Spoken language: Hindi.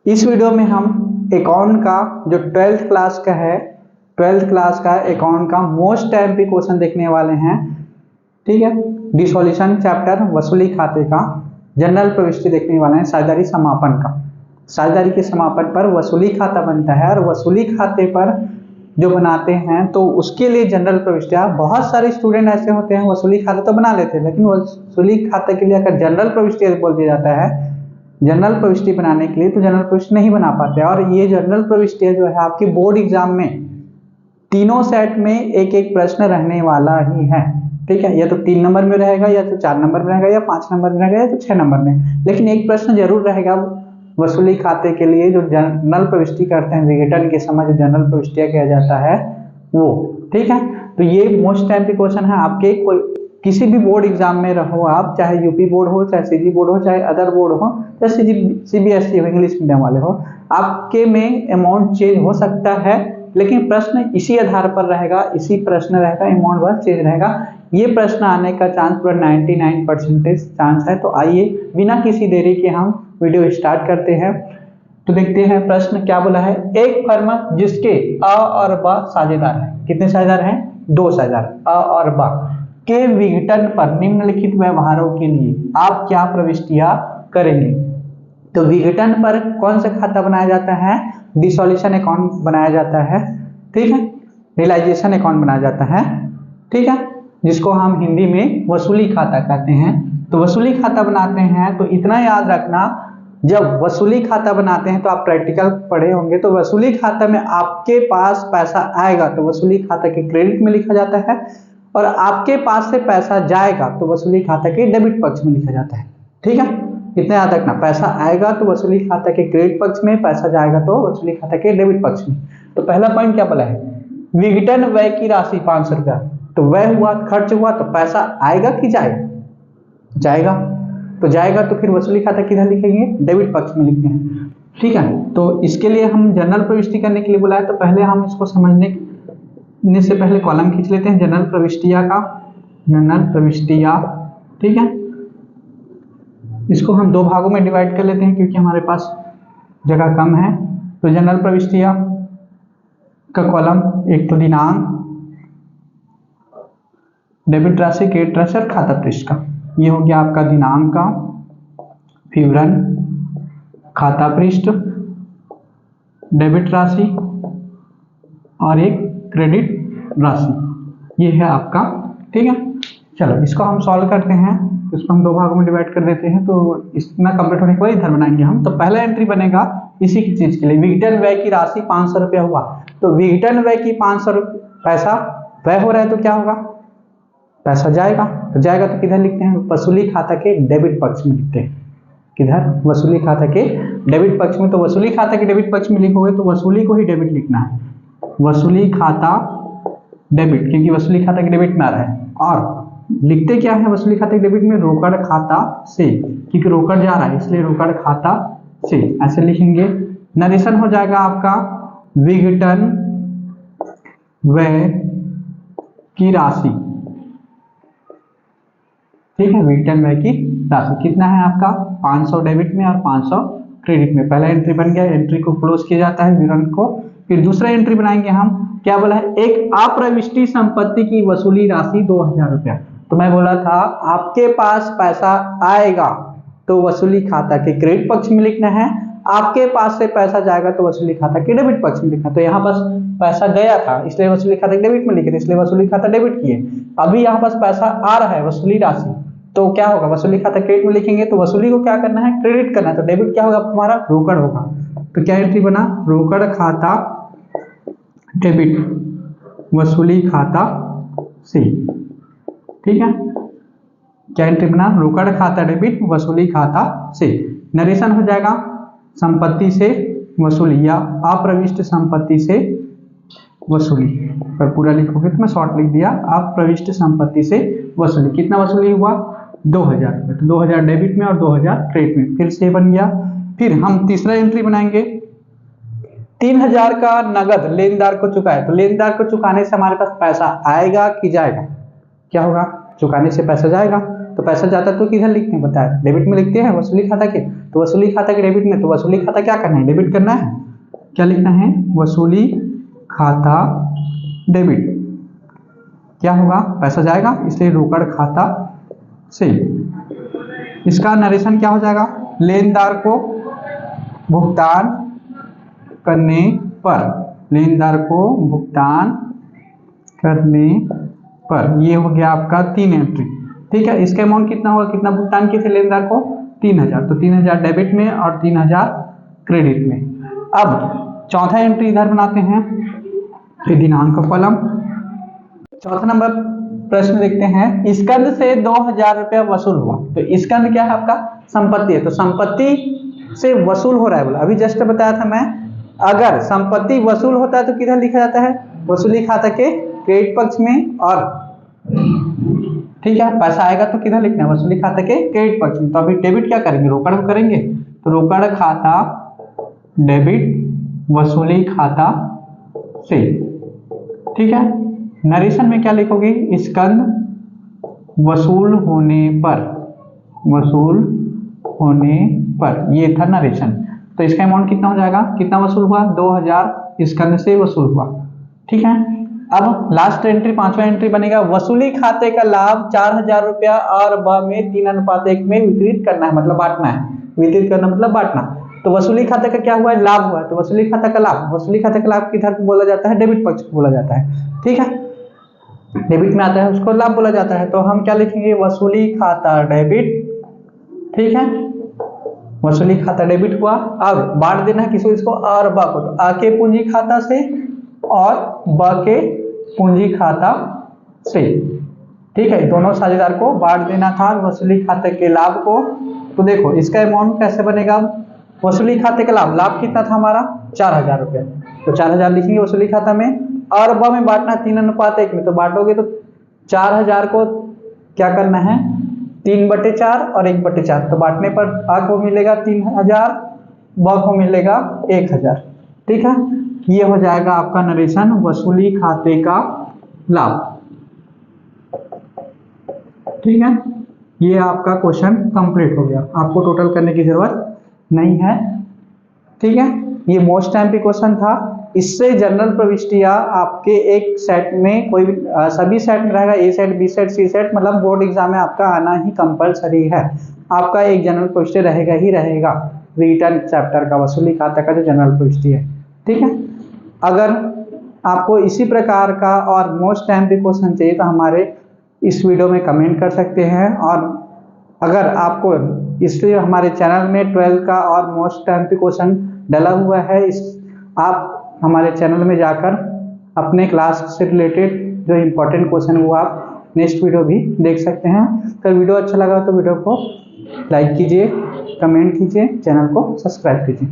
इस वीडियो में हम अकाउंट का जो 12th क्लास का है, 12th क्लास का अकाउंट का मोस्ट एमपी क्वेश्चन देखने वाले हैं। ठीक है, डिसोल्यूशन चैप्टर वसूली खाते का जनरल प्रविष्टि देखने वाले हैं। साझेदारी समापन का, साझेदारी के समापन पर वसूली खाता बनता है और वसूली खाते पर जो बनाते हैं तो उसके लिए जनरल प्रविष्टियां, बहुत सारे स्टूडेंट ऐसे होते हैं वसूली खाता तो बना लेते हैं, लेकिन वसूली खाते के लिए अगर जनरल प्रविष्टि बोल दिया जाता है जनरल प्रविष्टि बनाने के लिए, तो जनरल प्रविष्टि नहीं बना पाते। और ये जनरल प्रविष्टि जो है आपकी बोर्ड एग्जाम में तीनों सेट में एक एक प्रश्न रहने वाला ही है। ठीक है, या तो 3 नंबर में रहेगा, या तो 4 नंबर में रहेगा, या 5 नंबर में रहेगा, या तो 6 नंबर में, लेकिन एक प्रश्न जरूर रहेगा वसूली खाते के लिए। जो जनरल प्रविष्टि करते हैं विघटन के समय जो जनरल प्रविष्टियां किया जाता है वो। ठीक है, तो ये मोस्ट टाइम के क्वेश्चन है आपके किसी भी बोर्ड एग्जाम में रहो आप, चाहे यूपी बोर्ड हो, चाहे सीजी बोर्ड हो, चाहे अदर बोर्ड हो, चाहे सीबीएसई हो, इंग्लिश मीडियम वाले हो, आपके में अमाउंट चेंज हो सकता है, लेकिन प्रश्न इसी आधार पर रहेगा, इसी प्रश्न रहेगा, अमाउंट बस चेंज रहेगा। ये प्रश्न आने का चांस पूरा 99% चांस है। तो आइए बिना किसी देरी के हम वीडियो स्टार्ट करते हैं। तो देखते हैं प्रश्न क्या बोला है। एक फर्म जिसके अ और ब साझेदार है, कितने साझेदार हैं? 2 साझेदार, अ और ब के विघटन पर निम्नलिखित व्यवहारों के लिए आप क्या प्रविष्टियां करेंगे? तो विघटन पर कौन सा खाता बनाया जाता है? डिसोल्यूशन अकाउंट बनाया जाता है। ठीक है, रियलाइजेशन अकाउंट बनाया जाता है। ठीक है, जिसको हम हिंदी में वसूली खाता कहते हैं। तो वसूली खाता बनाते हैं तो इतना याद रखना, जब वसूली खाता बनाते हैं तो आप प्रैक्टिकल पढ़े होंगे, तो वसूली खाता में आपके पास पैसा आएगा तो वसूली खाता के क्रेडिट में लिखा जाता है, और आपके पास से पैसा जाएगा तो वसूली खाता के डेबिट पक्ष में लिखा जाता है। ठीक है, इतना याद रखना, पैसा आएगा तो वसूली खाता के क्रेडिट पक्ष में, पैसा जाएगा तो वसूली खाता के डेबिट पक्ष में। तो पहला पॉइंट क्या बोला है? विघटन व्यय की राशि 500 रुपया। तो व्यय हुआ, खर्च हुआ, तो पैसा आएगा कि जाएगा? जाएगा। तो जाएगा तो फिर वसूली खाता किधर लिखेंगे? डेबिट पक्ष में लिखते हैं। ठीक है, तो इसके लिए हम जनरल प्रविष्टि करने के लिए बुलाए, तो पहले हम इसको समझने से पहले कॉलम खींच लेते हैं जनरल प्रविष्टियां का, जनरल प्रविष्टियां। ठीक है, इसको हम 2 भागों में डिवाइड कर लेते हैं क्योंकि हमारे पास जगह कम है। तो जनरल प्रविष्टियां का कॉलम, एक तो दिनांक, डेबिट राशि, क्रेडिट राशि और खाता पृष्ठ का। ये हो गया आपका दिनांक का विवरण, खाता पृष्ठ, डेबिट राशि और एक क्रेडिट राशि, ये है आपका। ठीक है, चलो इसको हम सॉल्व करते हैं। इसको हम 2 भागों में डिवाइड कर देते हैं। तो इतना कंप्लीट होने के बाद इधर बनाएंगे हम। तो पहला एंट्री बनेगा इसी की चीज के लिए, विघटन व्यय की राशि 500 रुपया हुआ। तो विघटन व्यय की 500 पैसा व्यय हो रहा है तो क्या होगा? पैसा जाएगा। तो जाएगा तो किधर लिखते हैं? वसूली खाता के डेबिट पक्ष में लिखते हैं। किधर? वसूली खाता के डेबिट पक्ष में। तो वसूली खाता के डेबिट पक्ष में लिखोगे तो वसूली को ही डेबिट लिखना है, वसूली खाता डेबिट, क्योंकि वसूली खाता के डेबिट में आ रहा है। और लिखते क्या है वसूली खाता के डेबिट में? रोकड़ खाता से, क्योंकि रोकड़ जा रहा है इसलिए रोकड़ खाता से ऐसे लिखेंगे। नरेशन हो जाएगा आपका विघटन व्यय की राशि। ठीक है, विघटन व्यय की राशि कितना है आपका? 500 डेबिट में और 500 क्रेडिट में। पहला एंट्री बन गया, एंट्री को क्लोज किया जाता है विवरण को। फिर दूसरा एंट्री बनाएंगे हम, क्या बोला है? एक अप्रविष्टि संपत्ति की वसूली राशि 2000 रुपया। तो मैं बोला था आपके पास पैसा आएगा तो वसूली खाता के क्रेडिट पक्ष में लिखना है, आपके पास से पैसा जाएगा तो वसूली खाता के डेबिट पक्ष में लिखना। तो यहाँ पास पैसा गया था इसलिए वसूली खाता के डेबिट में लिखे थे, इसलिए वसूली खाता डेबिट किए। अभी यहाँ पास पैसा आ रहा है वसूली राशि, तो क्या होगा? वसूली खाता क्रेडिट में लिखेंगे। तो वसूली को क्या करना है? क्रेडिट करना है। तो डेबिट क्या होगा हमारा? रोकड़ होगा। तो क्या एंट्री बना? रोकड़ खाता डेबिट वसूली खाता से। ठीक है, क्या एंट्री बना? रोकड़ खाता डेबिट वसूली खाता से। नरेशन हो जाएगा संपत्ति से वसूली या अप्रविष्ट संपत्ति से वसूली। पर पूरा लिखोगे तो मैं शॉर्ट लिख दिया, अप्रविष्ट संपत्ति से वसूली। कितना वसूली हुआ? 2000 रुपये। तो 2000 डेबिट में और 2000 क्रेडिट में, फिर से बन गया। फिर हम तीसरा एंट्री बनाएंगे, 3000 का नगद लेनदार को चुकाए। तो लेनदार को चुकाने से हमारे पास पैसा आएगा कि जाएगा? क्या होगा? चुकाने से पैसा जाएगा। तो पैसा जाता तो किधर लिखते हैं बताया? डेबिट में लिखते हैं वसूली खाता के। तो वसूली खाता के डेबिट में, तो वसूली खाता क्या करना है, डेबिट करना है। क्या लिखना है, वसूली खाता डेबिट। क्या होगा, पैसा जाएगा, इसलिए रोकड़ खाता से। इसका नरेशन क्या हो जाएगा, लेनदार को भुगतान करने पर, लेनदार को भुगतान करने पर। ये हो गया आपका 3 एंट्री। ठीक है, इसका अमाउंट कितना होगा, कितना भुगतान किए थे लेनदार को, 3000। तो 3000 डेबिट में और 3000 क्रेडिट में। अब चौथा एंट्री इधर बनाते हैं, फिर दिनांक का कॉलम। चौथा नंबर प्रश्न देखते हैं, स्कंद से 2000 रुपया वसूल हुआ। तो स्कंद क्या है आपका, संपत्ति है, तो संपत्ति से वसूल हो रहा है बोला। अभी जस्ट बताया था मैं, अगर संपत्ति वसूल होता है तो किधर लिखा जाता है, वसूली खाता के क्रेडिट पक्ष में। और ठीक है, पैसा आएगा तो किधर लिखना है, वसूली खाता के क्रेडिट पक्ष में। तो अभी डेबिट क्या करेंगे, रोकड़ में करेंगे। तो रोकड़ खाता डेबिट वसूली खाता से। ठीक है, नरेशन में क्या लिखोगे, स्कंद वसूल होने पर, वसूल होने पर। ये था नरेशन। तो इसका अमाउंट कितना हो जाएगा, कितना वसूल हुआ, 2000 स्कंद से वसूल हुआ। ठीक है, अब लास्ट एंट्री, पांचवा एंट्री बनेगा, वसूली खाते का लाभ 4000 रुपया और ब में 3:1 में वितरित करना है, मतलब बांटना है। वितरित करना मतलब बांटना। तो वसूली खाते का क्या हुआ है, लाभ हुआ है। तो वसूली खाता का लाभ, वसूली खाते का लाभ किधर बोला जाता है, डेबिट पक्ष को बोला जाता है। ठीक है, डेबिट में आता है उसको लाभ बोला जाता है। तो हम क्या लिखेंगे, वसूली खाता डेबिट। ठीक है, वसूली खाता डेबिट हुआ। अब बांट देना है किसको, इसको और ब को। तो आ के पूंजी खाता से और ब के पूंजी खाता से। ठीक है, दोनों साझेदार को बांट देना था वसूली खाते के लाभ को। तो देखो इसका अमाउंट कैसे बनेगा, वसूली खाते का लाभ, लाभ कितना था हमारा 4000 रुपया। तो 4000 लिखेंगे वसूली खाता में, और ब में बांटना 3:1 में। तो बांटोगे तो 4000 को क्या करना है, 3/4 और 1/4। तो बांटने पर आ को मिलेगा 3000, ब को मिलेगा 1000। ठीक है, ये हो जाएगा आपका नरेशन, वसूली खाते का लाभ। ठीक है, ये आपका क्वेश्चन कंप्लीट हो गया, आपको टोटल करने की जरूरत नहीं है। ठीक है, ये मोस्ट टाइम पे क्वेश्चन था। इससे जनरल प्रविष्टियां आपके एक सेट में, कोई भी सभी सेट में रहेगा, ए सेट, बी सेट, सी सेट, मतलब बोर्ड एग्जाम में आपका आना ही कंपलसरी है। आपका एक जनरल प्रविष्टि रहेगा ही रहेगा, रिटर्न चैप्टर का, वसूली खाता का जो जनरल प्रविष्टि है। ठीक है, अगर आपको इसी प्रकार का और मोस्ट टाइम पे क्वेश्चन चाहिए तो हमारे इस वीडियो में कमेंट कर सकते हैं। और अगर आपको इसलिए हमारे चैनल में 12 का और मोस्ट टाइम पे क्वेश्चन डला हुआ है, आप हमारे चैनल में जाकर अपने क्लास से रिलेटेड जो इम्पोर्टेंट क्वेश्चन वो आप नेक्स्ट वीडियो भी देख सकते हैं। तो वीडियो अच्छा लगा तो वीडियो को लाइक कीजिए, कमेंट कीजिए, चैनल को सब्सक्राइब कीजिए।